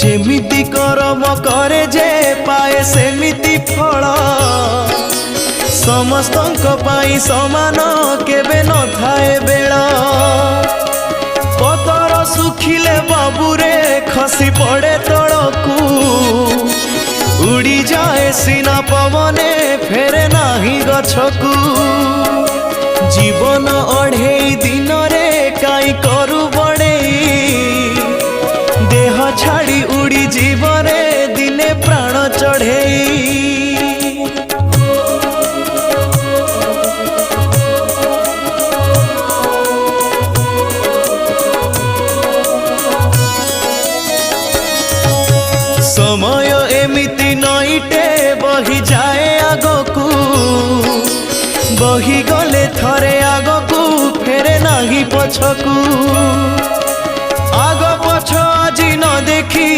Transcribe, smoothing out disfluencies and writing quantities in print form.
जेमिति करम करे जे पाए सेमिति फल समस्तंक पाई समान केबे न थाए बेल पतर सुखिले बाबूरे खसी पड़े तड़कू उड़ी जाए सीना पवने फेरे नाही गछकू जीवन अढ़ेई दिन रे काई करू बड़ेई देह छाड़ी उड़ी जीवरे दिने प्राण चढ़ेई समय एमिति नईटे बही जाए आगकू बही गले थरे आगकू फेरे नाही पछकू आग पछ आज न देखी